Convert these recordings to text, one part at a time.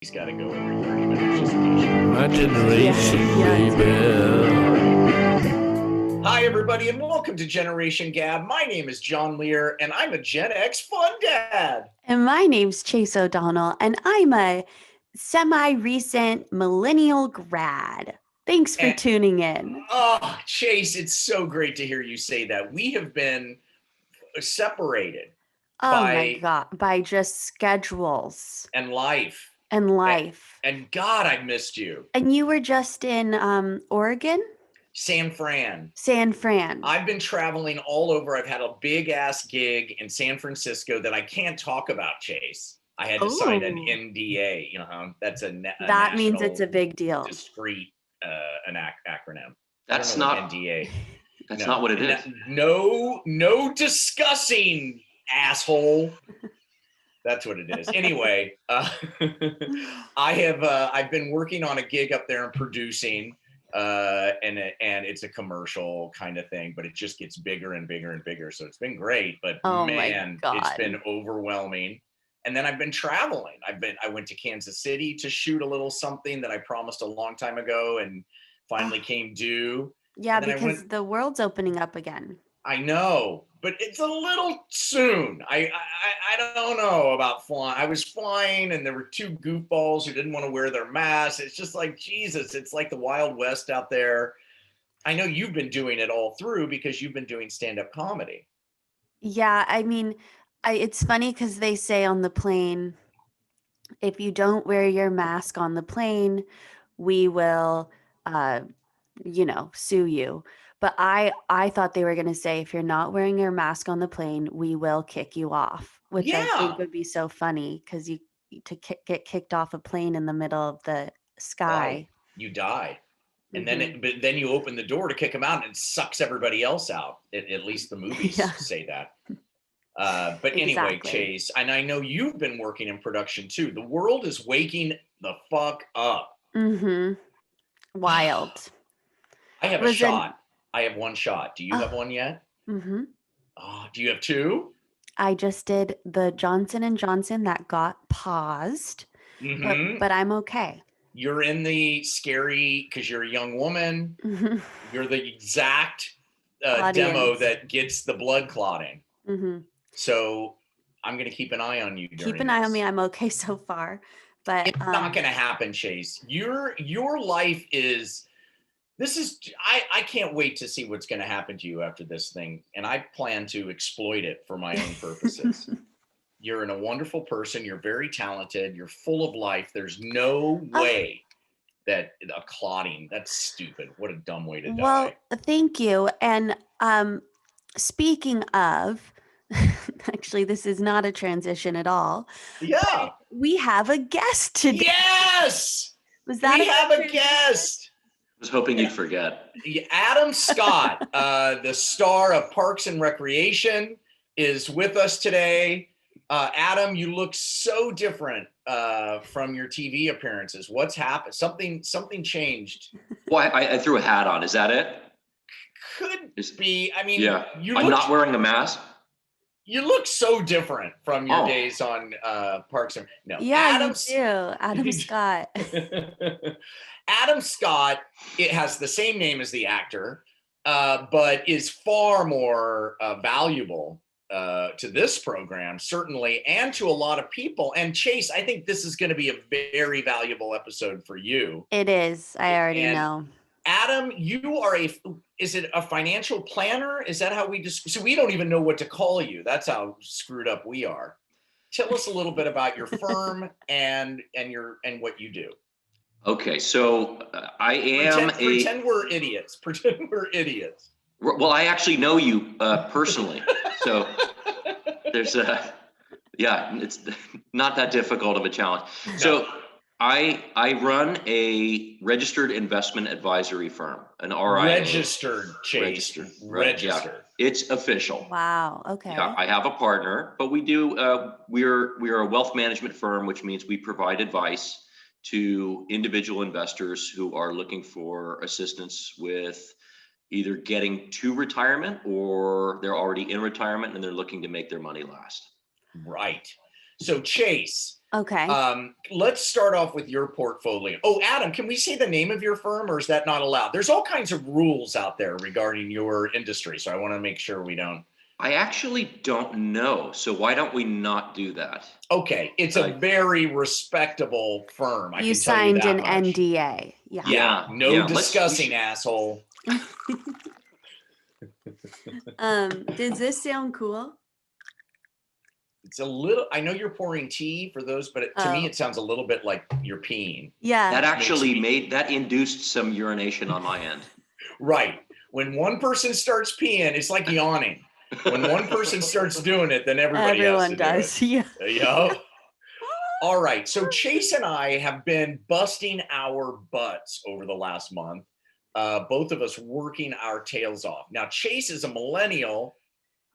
He's got to go every 30 minutes. Just in case. My generation, baby. Hi, everybody, and welcome to Generation Gab. My name is John Lear, and I'm a Gen X fun dad. And my name's Chase O'Donnell, and I'm a semi-recent millennial grad. Thanks for tuning in. Oh, Chase, it's so great to hear you say that. We have been separated my God, by just schedules and life. And life. And God, I missed you. And you were just in Oregon? San Fran. I've been traveling all over. I've had a big ass gig in San Francisco that I can't talk about, Chase. I had to sign an NDA. That's that means it's a big deal. Discreet acronym. That's not NDA. That's not what it is. No discussing, asshole. That's what it is. Anyway, I've been working on a gig up there and producing, and it's a commercial kind of thing, but it just gets bigger and bigger and bigger. So it's been great, but man, it's been overwhelming. And then I've been traveling. I went to Kansas City to shoot a little something that I promised a long time ago and finally came due. Yeah, because the world's opening up again. I know, but it's a little soon. I don't know about flying. I was flying and there were two goofballs who didn't want to wear their masks. It's just like, Jesus, it's like the Wild West out there. I know you've been doing it all through because you've been doing stand-up comedy. Yeah, I mean, it's funny because they say on the plane, if you don't wear your mask on the plane, we will, sue you. But I thought they were going to say, if you're not wearing your mask on the plane, we will kick you off, which I think would be so funny because get kicked off a plane in the middle of the sky. Right. You die. And then you open the door to kick them out and it sucks everybody else out. At least the movies say that. But anyway, Chase, and I know you've been working in production too. The world is waking the fuck up. Wild. I have a shot. I have one shot. Do you have one yet? Oh, do you have two? I just did the Johnson & Johnson that got paused, but I'm okay. You're in the scary, because you're a young woman, you're the exact demo that gets the blood clotting. So I'm going to keep an eye on you. Keep an eye on me. I'm okay so far, but it's not going to happen, Chase. Your life is... I can't wait to see what's going to happen to you after this thing. And I plan to exploit it for my own purposes. You're a wonderful person. You're very talented. You're full of life. There's no way that a clotting, that's stupid. What a dumb way to die. Well, thank you. And speaking of, actually, this is not a transition at all. Yeah. We have a guest today. Yes. We have a guest. I was hoping you'd forget. Adam Scott, the star of Parks and Recreation, is with us today. Adam, you look so different from your TV appearances. What's happened? Something changed. Well, I threw a hat on. Is that it? Could be. I mean, yeah. I'm not wearing a mask. You look so different from your days on Parks and No. Yeah, you do. Adam Scott. Adam Scott, it has the same name as the actor, but is far more valuable to this program, certainly, and to a lot of people. And Chase, I think this is going to be a very valuable episode for you. It is. I already know. Adam, you are is it a financial planner? Is that how so we don't even know what to call you. That's how screwed up we are. Tell us a little bit about your firm and what you do. Okay, so I am pretend we're idiots. Pretend we're idiots. Well, I actually know you personally, so there's it's not that difficult of a challenge. No. So I run a registered investment advisory firm, an RIA. Registered, Chase. Registered. Yeah, it's official. Wow. Okay. Yeah, I have a partner, but we do. We're a wealth management firm, which means we provide advice to individual investors who are looking for assistance with either getting to retirement or they're already in retirement and they're looking to make their money last. Right. So Chase, Okay. Let's start off with your portfolio. Oh, Adam, can we say the name of your firm, or is that not allowed? There's all kinds of rules out there regarding your industry, so I want to make sure we don't. I actually don't know. So why don't we not do that? Okay, it's a very respectable firm. I You can tell you signed that an much. NDA. Yeah. Yeah, no yeah, discussing, asshole. Does this sound cool? It's a little. I know you're pouring tea for those, but to me, Oh. it sounds a little bit like you're peeing. Yeah. That actually Makes that induced some urination on my end. Right. When one person starts peeing, it's like yawning. When one person starts doing it, then everybody Everyone has to does. Yeah. do it. Yeah. All right. So Chase and I have been busting our butts over the last month. Both of us working our tails off. Now, Chase is a millennial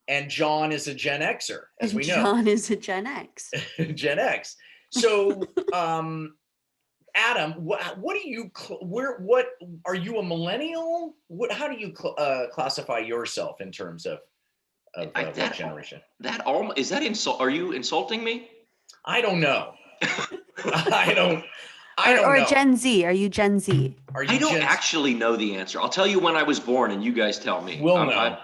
and John is a Gen Xer, as And we know. John is a Gen X. Gen X. So, Adam, what do you, what are you a millennial? How do you classify yourself in terms of what generation? Is that insult? Are you insulting me? I don't know. I don't Or know. Gen Z. Are you Gen Z? I don't actually know the answer. I'll tell you when I was born, and you guys tell me. We'll know. I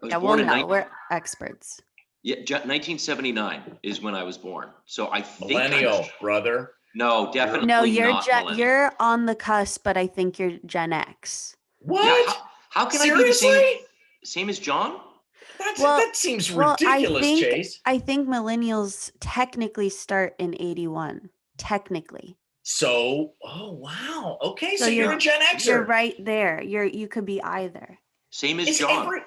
was Yeah, born we'll in know. We're experts. 1979 is when I was born. So I think millennial, brother. No, definitely No, not. You're on the cusp, but I think you're Gen X. What? Yeah, how can Seriously? I be the same as John? That seems ridiculous, Chase. I think millennials technically start in 81. Technically. So, oh wow. Okay, so you're a Gen Xer. You're right there. You could be either. Same as John.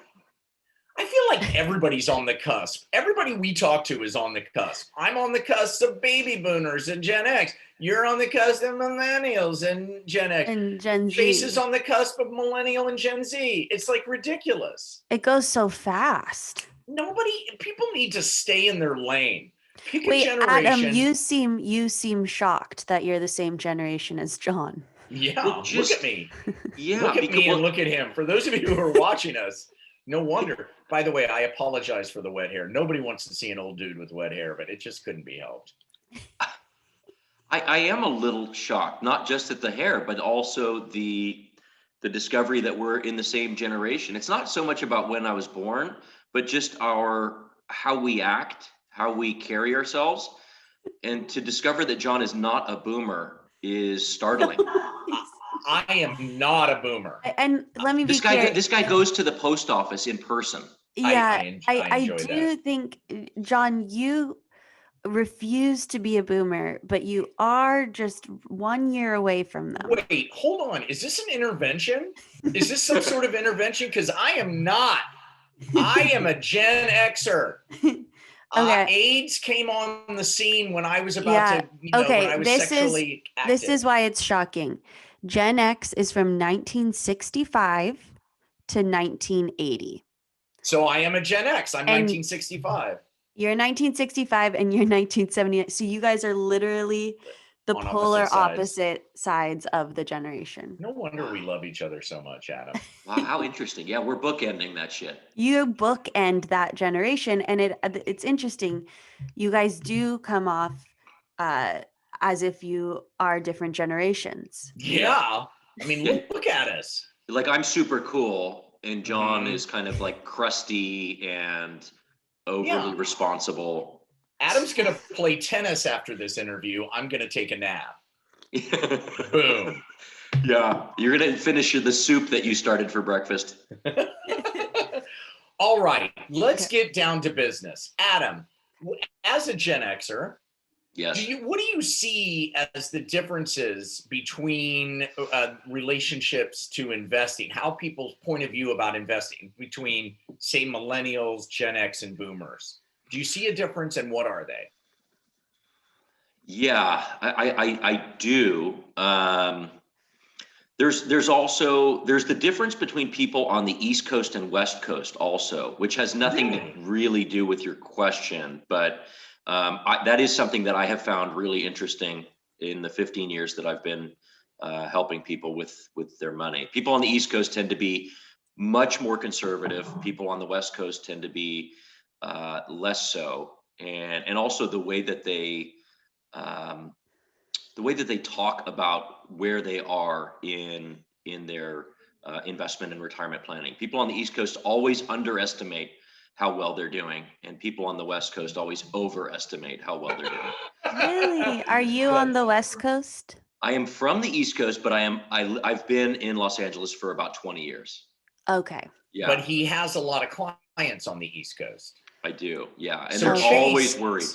I feel like everybody's on the cusp. Everybody we talk to is on the cusp. I'm on the cusp of baby boomers and Gen X. You're on the cusp of millennials and Gen X. And Gen Z. Chase is on the cusp of millennial and Gen Z. It's like ridiculous. It goes so fast. People need to stay in their lane. Pick Wait, a generation. Adam, you seem shocked that you're the same generation as John. Yeah, look at me. Yeah, look at me and look at him. For those of you who are watching us, no wonder. By the way, I apologize for the wet hair. Nobody wants to see an old dude with wet hair, but it just couldn't be helped. I am a little shocked, not just at the hair, but also the discovery that we're in the same generation. It's not so much about when I was born, but just how we act, how we carry ourselves. And to discover that John is not a boomer is startling. I am not a boomer. And let me be clear. This guy goes to the post office in person. Yeah, I do think, John, you refuse to be a boomer, but you are just 1 year away from them. Wait, hold on. Is this an intervention? Is this some sort of intervention? Because I am not. I am a Gen Xer. Okay. AIDS came on the scene when I was about to, when I was sexually active. This is why it's shocking. Gen X is from 1965 to 1980. So I am a Gen X. I'm 1965. You're 1965 and you're 1978. So you guys are literally the polar opposite sides of the generation. No wonder we love each other so much, Adam. Wow, how interesting. Yeah, we're bookending that shit. You bookend that generation, and it's interesting. You guys do come off as if you are different generations. Yeah. I mean, look at us. Like I'm super cool and John is kind of like crusty and overly responsible. Adam's going to play tennis after this interview. I'm going to take a nap. Boom. Yeah. You're going to finish the soup that you started for breakfast. All right. Let's get down to business. Adam, as a Gen Xer, yes. What do you see as the differences between relationships to investing? How people's point of view about investing between, say, millennials, Gen X, and boomers? Do you see a difference, and what are they? Yeah, I do. There's the difference between people on the East Coast and West Coast also, which has nothing to really do with your question, but that is something that I have found really interesting in the 15 years that I've been helping people with their money. People on the East Coast tend to be much more conservative. People on the West Coast tend to be less so, and also the way that they the way that they talk about where they are in their investment and retirement planning. People on the East Coast always underestimate how well they're doing, and people on the West Coast always overestimate how well they're doing. Really? Are you on the West Coast? I am from the East Coast, but I've been in Los Angeles for about 20 years. Okay. Yeah. But he has a lot of clients on the East Coast. I do. Yeah. And So they're Chase- always worried.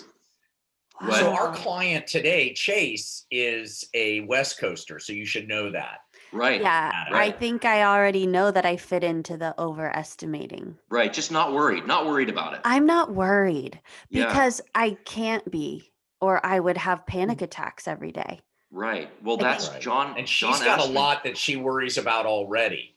Wow. So our client today, Chase, is a West Coaster, so you should know that. Right. Yeah, Adam. I Right. think I already know that I fit into the overestimating. Right. Just not worried. Not worried about it. I'm not worried Yeah. because I can't be, or I would have panic attacks every day. Right. Well, I that's Right. John. And John she's got a asked me- lot that she worries about already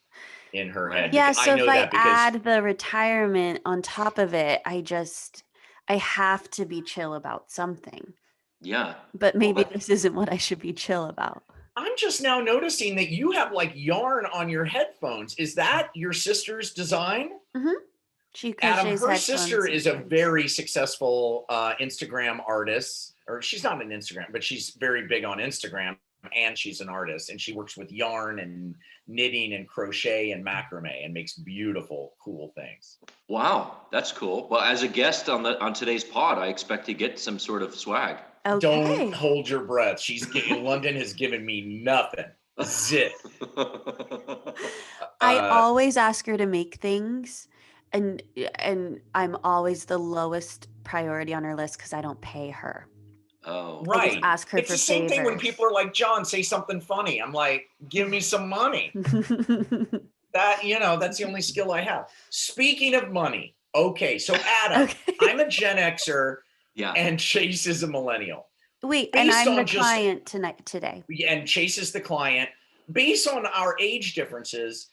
in her Right. head. Yeah, because so I know if I that because add the retirement on top of it, I have to be chill about something. Yeah. But maybe that- this isn't what I should be chill about. I'm just now noticing that you have like yarn on your headphones. Is that your sister's design? She Adam, crochets her headphones sister is a sometimes. very successful Instagram artist, or she's not an Instagram, but she's very big on Instagram, and she's an artist, and she works with yarn and knitting and crochet and macrame and makes beautiful, cool things. Wow. That's cool. Well, as a guest on today's pod, I expect to get some sort of swag. Okay. Don't hold your breath. London has given me nothing. Zip. I Uh, always ask her to make things, and I'm always the lowest priority on her list because I don't pay her. Oh. I just Right. ask her It's for the same thing when favors. people are like, John, say something funny. I'm like, give me some money. That, that's the only skill I have. Speaking of money. Okay. So Adam, Okay. I'm a Gen Xer Yeah. and Chase is a millennial. Wait, and Based I'm the on just- client today. And Chase is the client. Based on our age differences,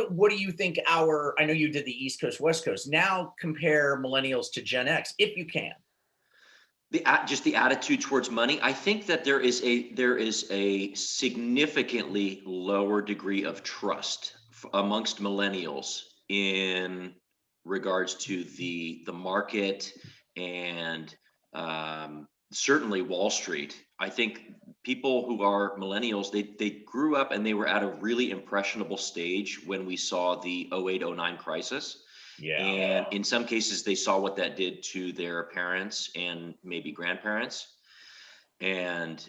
what do you think I know you did the East Coast, West Coast. Now compare millennials to Gen X, if you can. Just the attitude towards money. I think that there is a significantly lower degree of trust amongst millennials in regards to the market and certainly Wall Street. I think people who are millennials, they grew up and they were at a really impressionable stage when we saw the 08-09 crisis. Yeah. And in some cases, they saw what that did to their parents and maybe grandparents. And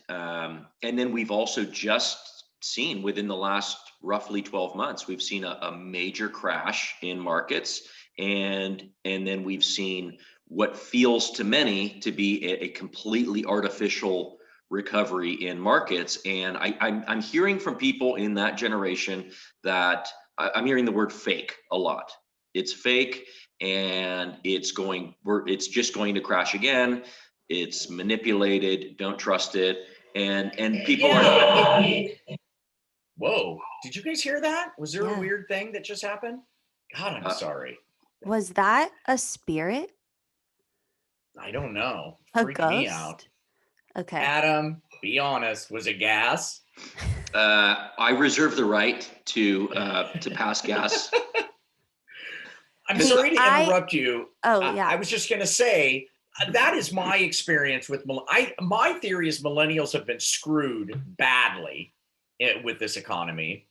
then we've also just seen within the last roughly 12 months, we've seen a major crash in markets. And then we've seen what feels to many to be a completely artificial recovery in markets. And I'm hearing from people in that generation that I'm hearing the word fake a lot. It's fake, and it's just going to crash again. It's manipulated. Don't trust it. And people are. Whoa. Did you guys hear that? Was there Yeah. a weird thing that just happened? God, I'm sorry. Was that a spirit? I don't know. A Freaked ghost? me out. Okay. Adam, be honest. Was it gas? I reserve the right to pass gas. I'm See, sorry to I- interrupt you. Oh, yeah. I was just going to say that is my experience with my theory is millennials have been screwed badly with this economy,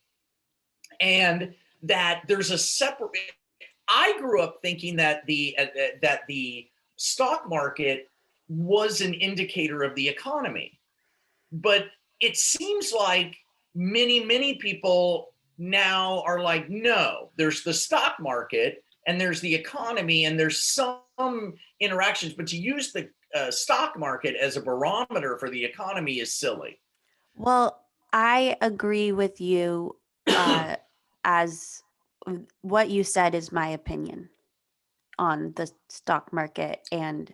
and that there's a separate. I grew up thinking that the stock market was an indicator of the economy, but it seems like many people now are like, no, there's the stock market and there's the economy and there's some interactions, but to use the stock market as a barometer for the economy is silly. Well, I agree with you. As what you said is my opinion on the stock market and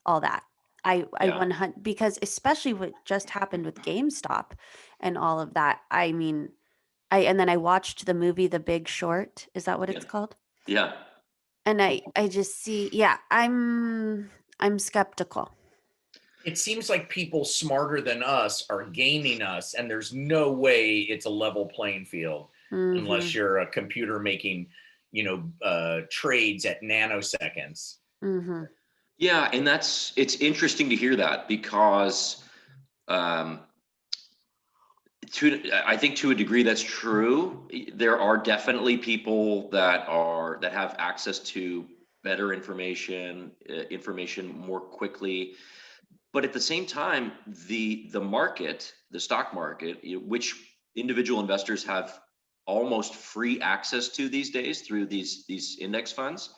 all that. I Yeah. 100 because especially what just happened with GameStop and all of that. I mean, and then I watched the movie The Big Short. Is that what it's Yeah. called? Yeah. And I just see, yeah, I'm skeptical. It seems like people smarter than us are gaming us, and there's no way it's a level playing field Mhm. unless you're a computer making, trades at nanoseconds. Mhm. Yeah, and it's interesting to hear that because I think to a degree that's true. There are definitely people that have access to better information, information more quickly. But at the same time, the market, the stock market, which individual investors have almost free access to these days through these index funds,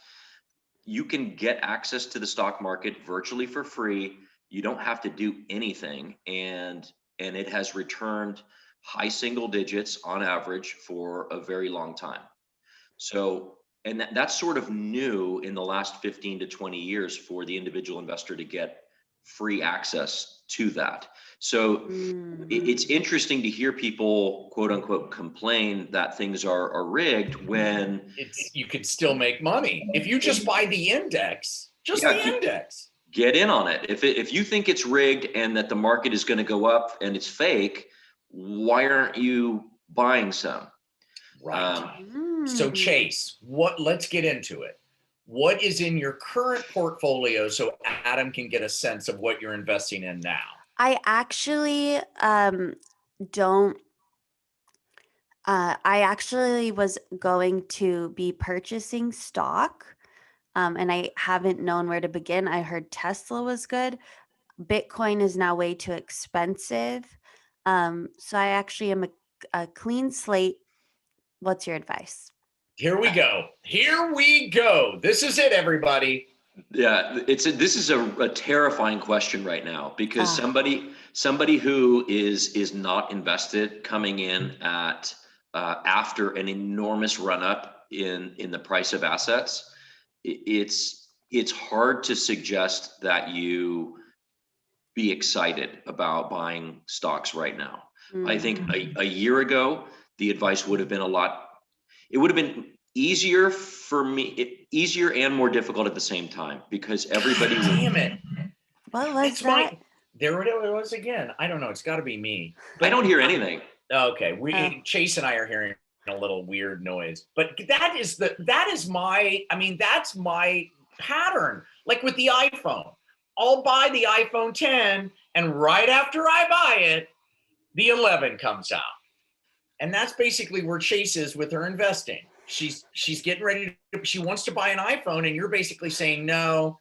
you can get access to the stock market virtually for free. You don't have to do anything, and it has returned high single digits on average for a very long time. So, and that's sort of new in the last 15 to 20 years for the individual investor to get free access to that. So it's interesting to hear people, quote unquote, complain that things are rigged when you could still make money if you just buy the index, index. Get in on it. If you think it's rigged and that the market is going to go up and it's fake, why aren't you buying some? Right. So Chase, let's get into it. What is in your current portfolio so Adam can get a sense of what you're investing in now? I actually don't. I actually was going to be purchasing stock, and I haven't known where to begin. I heard Tesla was good. Bitcoin is now way too expensive. So I actually am a clean slate. What's your advice? Here we go. Here we go. This is it, everybody. Yeah, this is a terrifying question right now, because somebody who is not invested coming in at after an enormous run up in the price of assets, it's hard to suggest that you be excited about buying stocks right now. I think a year ago, the advice would have been it would have been easier for me, easier and more difficult at the same time, because everybody damn it. What was that? There it was again. I don't know. It's got to be me. But I don't hear anything. Okay. Chase and I are hearing a little weird noise, but that's my pattern. Like with the iPhone, I'll buy the iPhone 10 and right after I buy it, the 11 comes out. And that's basically where Chase is with her investing. She's getting ready she wants to buy an iPhone, and you're basically saying, no,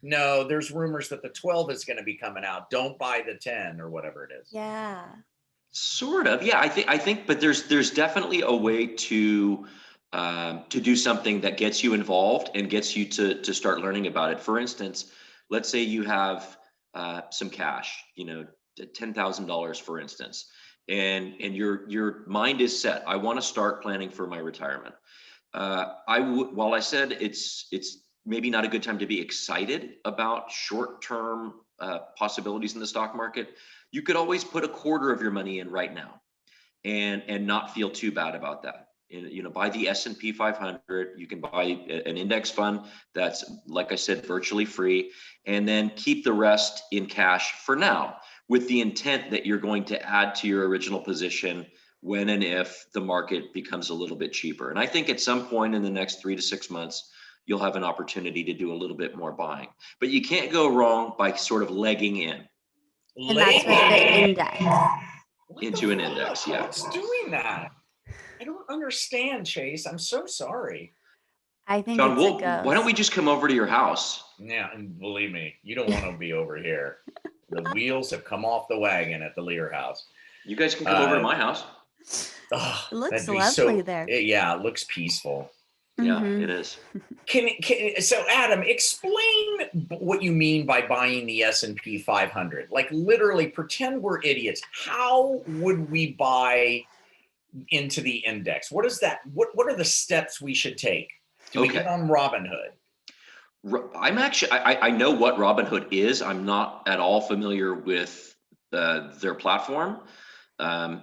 there's rumors that the 12 is going to be coming out. Don't buy the 10 or whatever it is. Yeah. Sort of. Yeah, I think, but there's definitely a way to do something that gets you involved and gets you to start learning about it. For instance, let's say you have some cash, $10,000, for instance, and your mind is set. I want to start planning for my retirement. While I said it's maybe not a good time to be excited about short-term possibilities in the stock market, you could always put a quarter of your money in right now and not feel too bad about that. Buy the S&P 500. You can buy an index fund that's, like I said, virtually free, and then keep the rest in cash for now, with the intent that you're going to add to your original position when and if the market becomes a little bit cheaper. And I think at some point in the next 3 to 6 months, you'll have an opportunity to do a little bit more buying. But you can't go wrong by sort of legging in. And that's with the index. Into an index, yeah. What's doing that? I don't understand, Chase. I'm so sorry. I think John, it's a ghost. why don't we just come over to your house? Yeah, and believe me, you don't want to be over here. The wheels have come off the wagon at the Lear house. You guys can come over to my house. It looks lovely there. Yeah, it looks peaceful. Yeah, it is. So Adam, explain what you mean by buying the S&P 500. Like literally, pretend we're idiots. How would we buy into the index? What is that? What are the steps we should take? Do we get on Robinhood? I'm actually, I know what Robinhood is. I'm not at all familiar with their platform.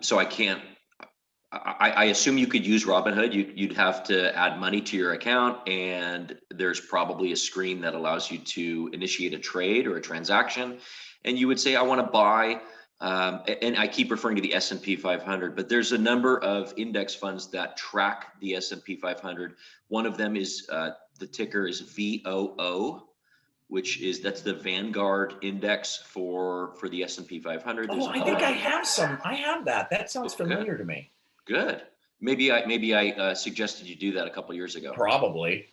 So I can't, I assume you could use Robinhood. You'd have to add money to your account, and there's probably a screen that allows you to initiate a trade or a transaction. And you would say, I want to buy, and I keep referring to the S&P 500, but there's a number of index funds that track the S&P 500. One of them is, the ticker is VOO. that's the Vanguard index for the S&P 500. Oh, I think I have some. I have that. That sounds familiar to me. Good. Maybe I suggested you do that a couple years ago. Probably.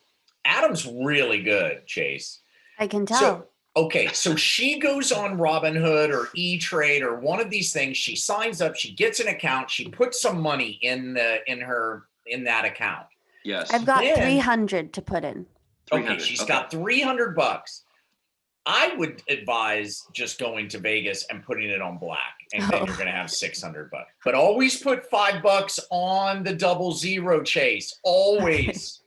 Adam's really good, Chase. I can tell. So, okay, so she goes on Robinhood or E-Trade or one of these things. She signs up. She gets an account. She puts some money in that account. Yes. I've got 300 to put in. Okay, she's got $300. I would advise just going to Vegas and putting it on black, and then you're going to have $600. But always put $5 on the 00 Chase. Always.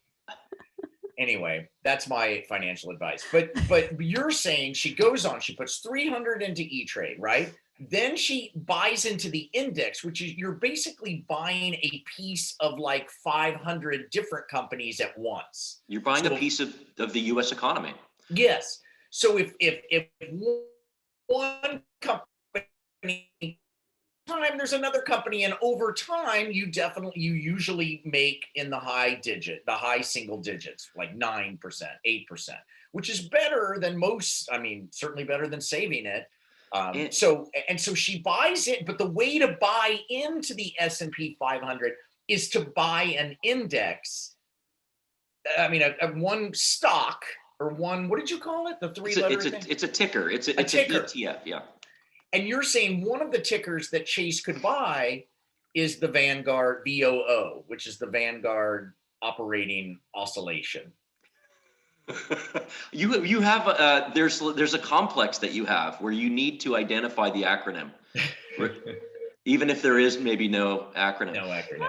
Anyway, that's my financial advice. But you're saying she goes on, she puts 300 into E-Trade, right? Then she buys into the index, which is you're basically buying a piece of like 500 different companies at once. You're buying a piece of the U.S. economy. Yes. So if one company time there's another company, and over time you usually make in the high single digits, like 9%, 8%, which is better than most. I mean, certainly better than saving it. So she buys it, but the way to buy into the S&P 500 is to buy an index. I mean, a one stock or one, what did you call it? The three-letter thing? It's a ticker. It's a ticker. ETF, yeah. And you're saying one of the tickers that Chase could buy is the Vanguard VOO, which is the Vanguard Operating Oscillation. You have there's a complex that you have where you need to identify the acronym, even if there is maybe no acronym. No acronym.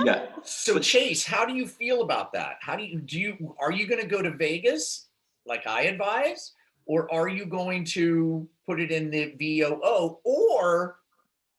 Yeah. So Chase, how do you feel about that? How are you going to go to Vegas like I advise, or are you going to put it in the VOO, or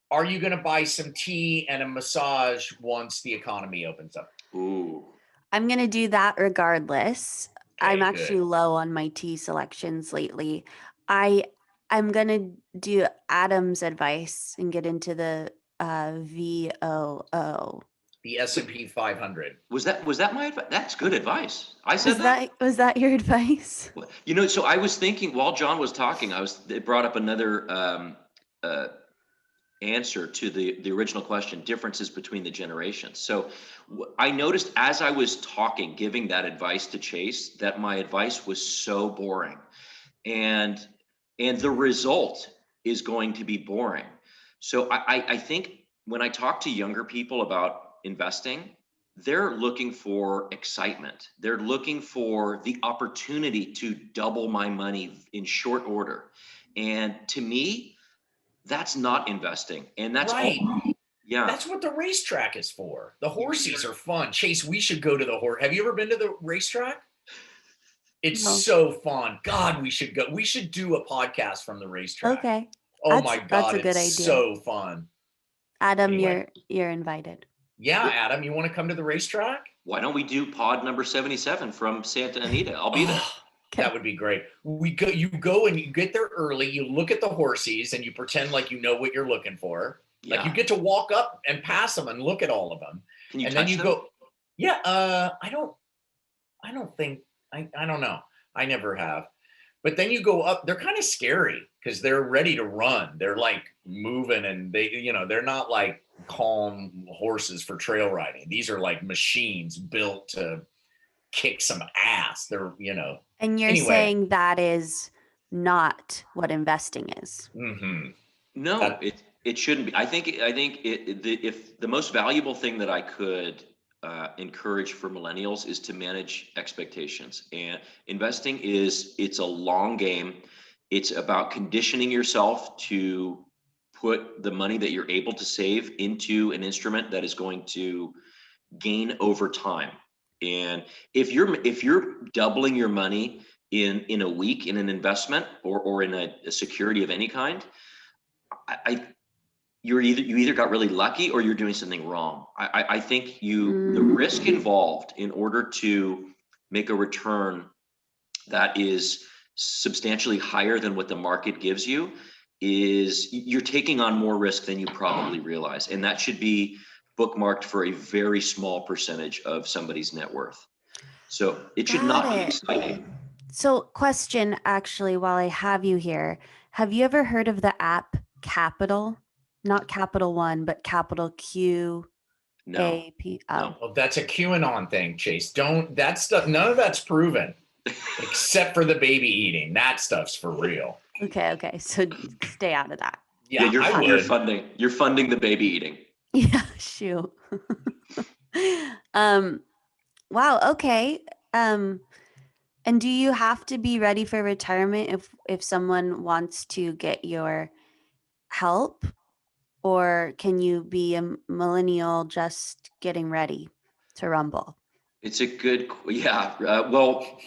are you going to buy some tea and a massage once the economy opens up? Ooh. I'm going to do that regardless. Okay, I'm actually low on my tea selections lately. I'm going to do Adam's advice and get into the VOO. The S&P 500. Was that my advice? That's good advice. I said Was that your advice? So I was thinking while John was talking, it brought up another answer to the original question, differences between the generations. So I noticed as I was talking, giving that advice to Chase, that my advice was so boring, and the result is going to be boring. So I think when I talk to younger people about investing, they're looking for excitement. They're looking for the opportunity to double my money in short order. And to me, that's not investing. And that's right. Yeah. That's what the racetrack is for. The horses are fun. Chase, we should go to the horse. Have you ever been to the racetrack? It's so fun. God, we should go. We should do a podcast from the racetrack. Okay. Oh my God, that's a good idea. So fun. Adam, anyway. You're invited. Yeah, Adam, you want to come to the racetrack? Why don't we do pod number 77 from Santa Anita? I'll be there. That would be great. You go and you get there early. You look at the horses and you pretend like you know what you're looking for. Yeah. Like you get to walk up and pass them and look at all of them. Can you and touch then you them? go, yeah. I don't know. I never have. But then you go up. They're kind of scary because they're ready to run. They're like moving, and they're not like calm horses for trail riding. These are like machines built to kick some ass. They're, And you're saying that is not what investing is. Mm-hmm. No, it shouldn't be. I think if the most valuable thing that I could encourage for millennials is to manage expectations. And investing it's a long game. It's about conditioning yourself to put the money that you're able to save into an instrument that is going to gain over time. And if you're doubling your money in a week in an investment or in a security of any kind, you either got really lucky or you're doing something wrong. I think the risk involved in order to make a return that is substantially higher than what the market gives you is you're taking on more risk than you probably realize. And that should be bookmarked for a very small percentage of somebody's net worth. So it should not be exciting. So, question actually, while I have you here, have you ever heard of the app Capital? Not Capital One, but Capital Q No, A P. no. Oh, Oh, that's a QAnon thing, Chase. Don't that stuff. None of that's proven, except for the baby eating. That stuff's for real. okay. So stay out of that. Yeah, Yeah, I you're would. funding the baby eating. Yeah, shoot. Wow, okay. Um, and do you have to be ready for retirement if someone wants to get your help, or can you be a millennial just getting ready to rumble? It's a good, yeah. Well,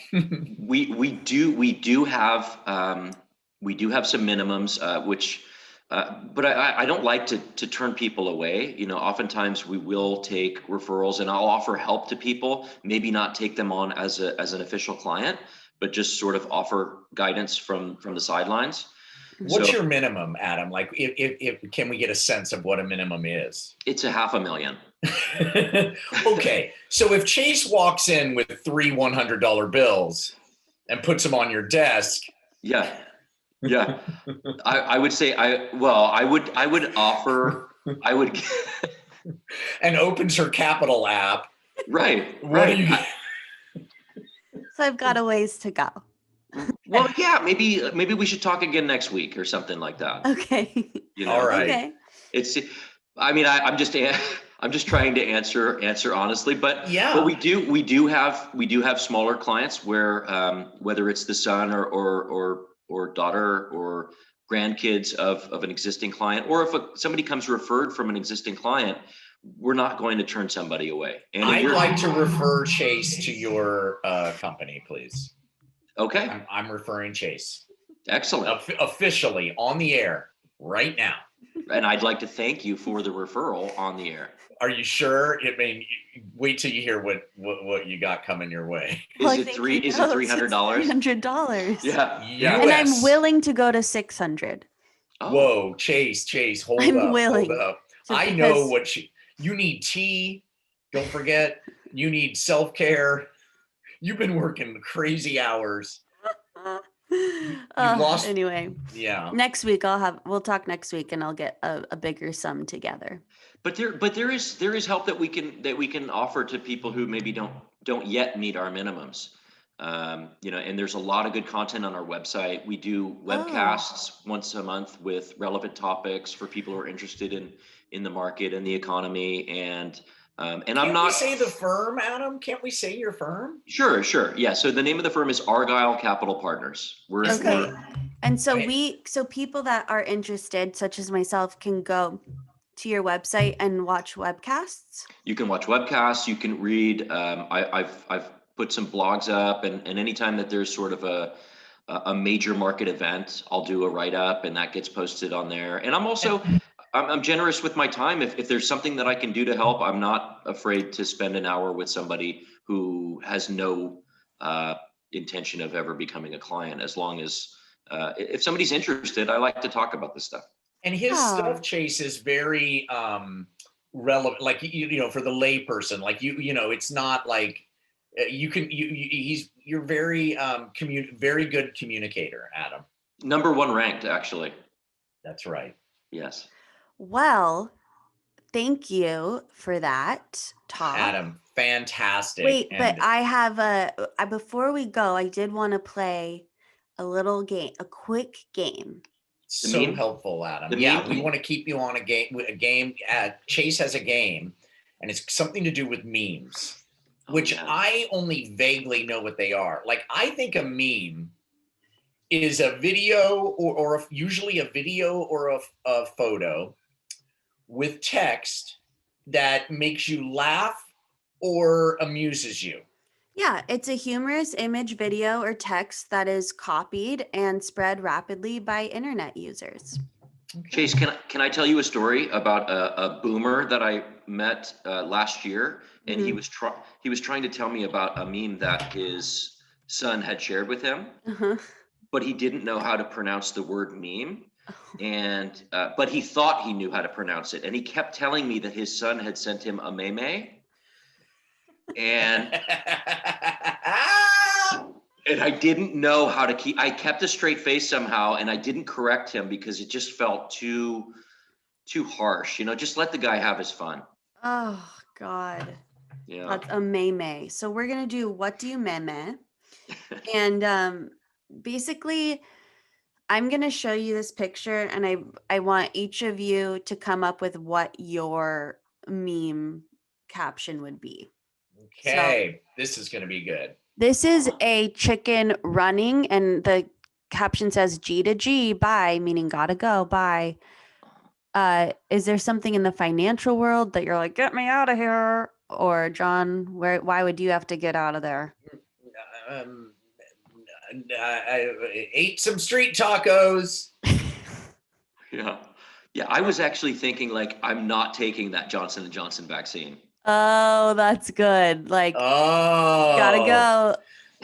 we do have some minimums, which, but I don't like to turn people away. You know, oftentimes we will take referrals, and I'll offer help to people. Maybe not take them on as an official client, but just sort of offer guidance from the sidelines. What's So your minimum, Adam? Like, if can we get a sense of what a minimum is? it's a $500,000. Okay, so if Chase walks in with 3 $100 bills and puts them on your desk, Yeah, yeah. I would say I would offer I would and opens her Capital app, right, what right. do you? So I've got a ways to go. Well, yeah, maybe we should talk again next week or something like that. Okay. You know, All right. Okay. it's. I mean, I'm just trying to answer honestly, but Yeah. we do have smaller clients where whether it's the son or daughter or grandkids of an existing client, or if somebody comes referred from an existing client, we're not going to turn somebody away. And if I'd you're like to refer Chase to your company, please. okay, I'm referring Chase excellent. officially on the air right now. And I'd like to thank you for the referral on the air. Are you sure? I mean, wait till you hear what you got coming your way. Well, I Is it think three? he Is it knows $300? $300. Yeah. Yeah. And I'm US. willing to go to 600. Oh, Whoa, Chase, hold I'm up, willing hold up. to- I know because- what you need. Tea. Don't forget, you need self-care. You've been working crazy hours. lost- Anyway, Yeah. next week we'll talk next week, and I'll get a bigger sum together. but there is help that we can offer to people who maybe don't yet meet our minimums. You know, and there's a lot of good content on our website. We do webcasts once a month with relevant topics for people who are interested in the market and the economy. And I'm Can't not we say the firm, Adam? Can't we say your firm? sure. Yeah. So the name of the firm is Argyle Capital Partners. Okay. And so Right. so people that are interested, such as myself, can go to your website and watch webcasts. You can watch webcasts. You can read. I've put some blogs up, and anytime that there's sort of a major market event, I'll do a write up, and that gets posted on there. And I'm generous with my time. If there's something that I can do to help, I'm not afraid to spend an hour with somebody who has no intention of ever becoming a client. As long as if somebody's interested, I like to talk about this stuff. And his Oh. stuff, Chase, is very relevant. Like you know, for the layperson, like you know, it's not like you're very very good communicator, Adam. Number one ranked, actually. That's right. Yes. Well, thank you for that talk. Adam, fantastic. Wait, but And I have before we go, I did want to play a little game, a quick game. so meme? helpful, Adam. The Yeah, meme? we want to keep you on a game. Chase has a game, and it's something to do with memes, which yeah. I only vaguely know what they are. Like, I think a meme is a video or usually a video or a photo with text that makes you laugh or amuses you. Yeah, it's a humorous image, video, or text that is copied and spread rapidly by internet users. Chase, can I tell you a story about a boomer that I met last year, and he was trying to tell me about a meme that his son had shared with him, but he didn't know how to pronounce the word meme, and but he thought he knew how to pronounce it, and he kept telling me that his son had sent him a meme, and And I didn't know how to I kept a straight face somehow, and I didn't correct him because it just felt too harsh. Just let the guy have his fun. Oh God. Yeah. That's a meme. So we're gonna do what do you meme? And basically I'm gonna show you this picture and I want each of you to come up with what your meme caption would be. Okay, this is gonna be good. This is a chicken running and the caption says G to G, bye, meaning gotta go, bye. Is there something in the financial world that you're like, get me out of here? Or John, why would you have to get out of there? Um, I ate some street tacos. Yeah. Yeah. I was actually thinking like, I'm not taking that Johnson & Johnson vaccine. Oh, that's good. Like, Oh, gotta go.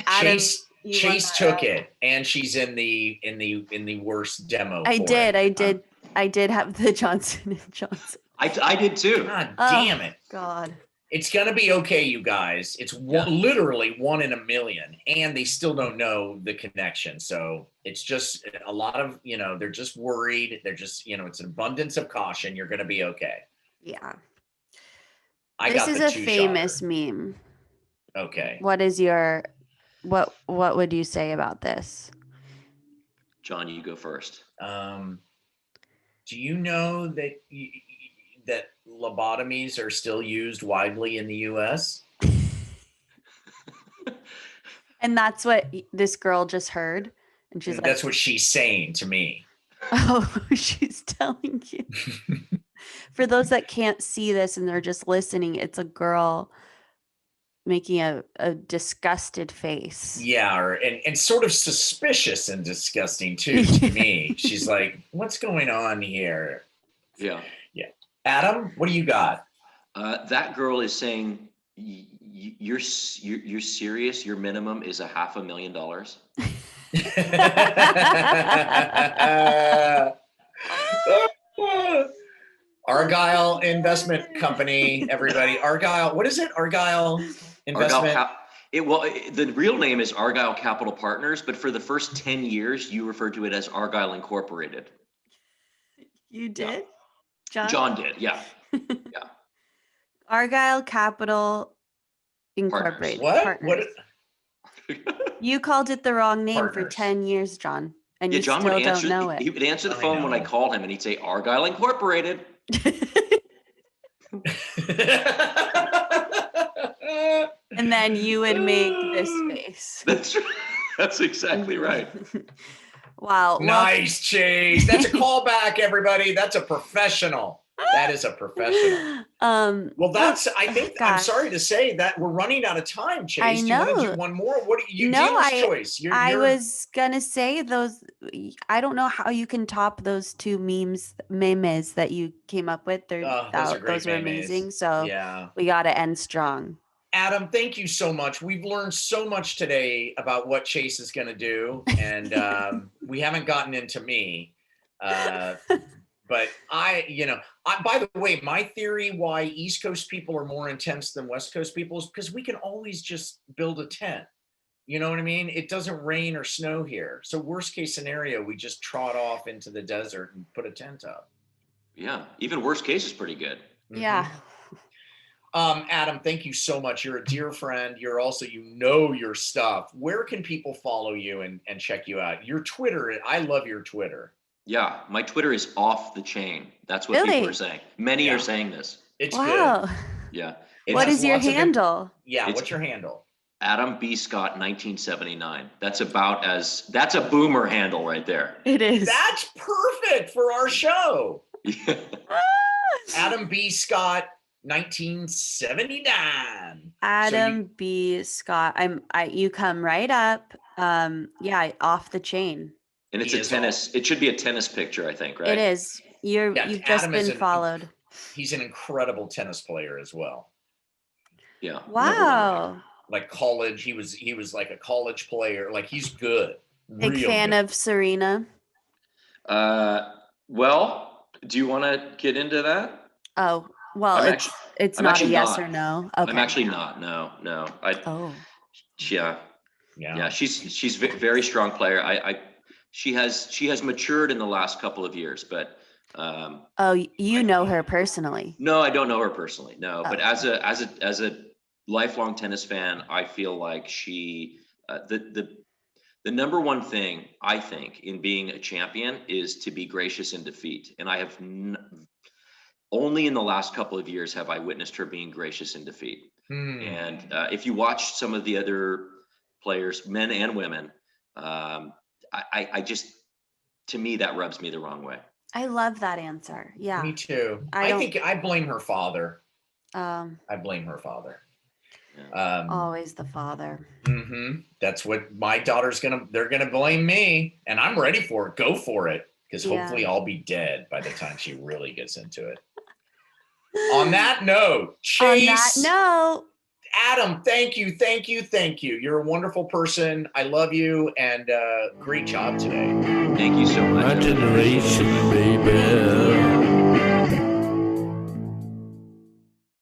Adam, Chase you won Chase that took round. it, and she's in the worst demo. I for did. it. I did have the Johnson and Johnson. I did too. God Oh, damn it! God. It's gonna be okay, you guys. It's literally 1 in a million, and they still don't know the connection. So it's just a lot of they're just worried. They're just it's an abundance of caution. You're gonna be okay. Yeah. I This got is the a two famous shotter. meme. Okay. What would you say about this? John, you go first. Do you know that lobotomies are still used widely in the U.S.? And that's what this girl just heard. And she's like, that's what she's saying to me. oh, she's telling you. For those that can't see this and they're just listening, it's a girl making a disgusted face. Yeah, and sort of suspicious and disgusting too to me. She's like, what's going on here? Yeah. Yeah. Adam, what do you got? That girl is saying, you're serious? Your minimum is $500,000? Argyle Investment Company, everybody. Argyle, what is it? Argyle Investment. The real name is Argyle Capital Partners, but for the first 10 years, you referred to it as Argyle Incorporated. You did? John? John did, yeah. Yeah. Argyle Capital Incorporated. What? Partners. You called it the wrong name for 10 years, John. And Yeah, you John still would answer, don't know it. he would answer the phone when I called him and he'd say Argyle Incorporated. And then you would make this face. That's exactly right. Wow. Nice, Chase. That's a callback, everybody. That's a professional. That is a professional. Well, I think, I'm sorry to say that we're running out of time, Chase. I know. Do you want to do one more? What do you dealer's choice? I was gonna say those. I don't know how you can top those two memes that you came up with. Those are amazing. So yeah, we got to end strong. Adam, thank you so much. We've learned so much today about what Chase is going to do, and we haven't gotten into me. But by the way, my theory why East Coast people are more intense than West Coast people is because we can always just build a tent. You know what I mean? It doesn't rain or snow here. So worst case scenario, we just trot off into the desert and put a tent up. Yeah. Even worst case is pretty good. Yeah. Adam, thank you so much. You're a dear friend. You're also, your stuff. Where can people follow you and check you out? Your Twitter, I love your Twitter. Yeah, my Twitter is off the chain. That's what people are saying. Many are saying this. It's good. Yeah. What is your handle? What's your handle? Adam B. Scott 1979. That's a boomer handle right there. It is. That's perfect for our show. Yeah. Adam B. Scott 1979. Adam B. Scott. You come right up. Off the chain. And it's a tennis. It should be a tennis picture, I think, right? It is. You've just been followed. He's an incredible tennis player as well. Yeah. Wow. Like college, he was like a college player. Like he's good. Big fan of Serena. Well, do you want to get into that? Oh, well, it's not a yes or no. Okay. I'm actually not. No. Oh. Yeah. Yeah, she's very strong player. She has matured in the last couple of years, but Oh, you know her personally. no, I don't know her personally. No, but Oh. as a lifelong tennis fan, I feel like she the number one thing I think in being a champion is to be gracious in defeat, and I have only in the last couple of years have I witnessed her being gracious in defeat. And if you watch some of the other players, men and women, I just, to me, that rubs me the wrong way. I love that answer. Yeah. Me too. I I think I blame her father. Um, I blame her father. always the father. That's what my daughter's they're gonna blame me, and I'm ready for it. Go for it, because hopefully I'll be dead by the time she really gets into it. On that note, Chase. On that note, Adam, thank you. You're a wonderful person. I love you, and great job today. Thank you so much. My generation, baby.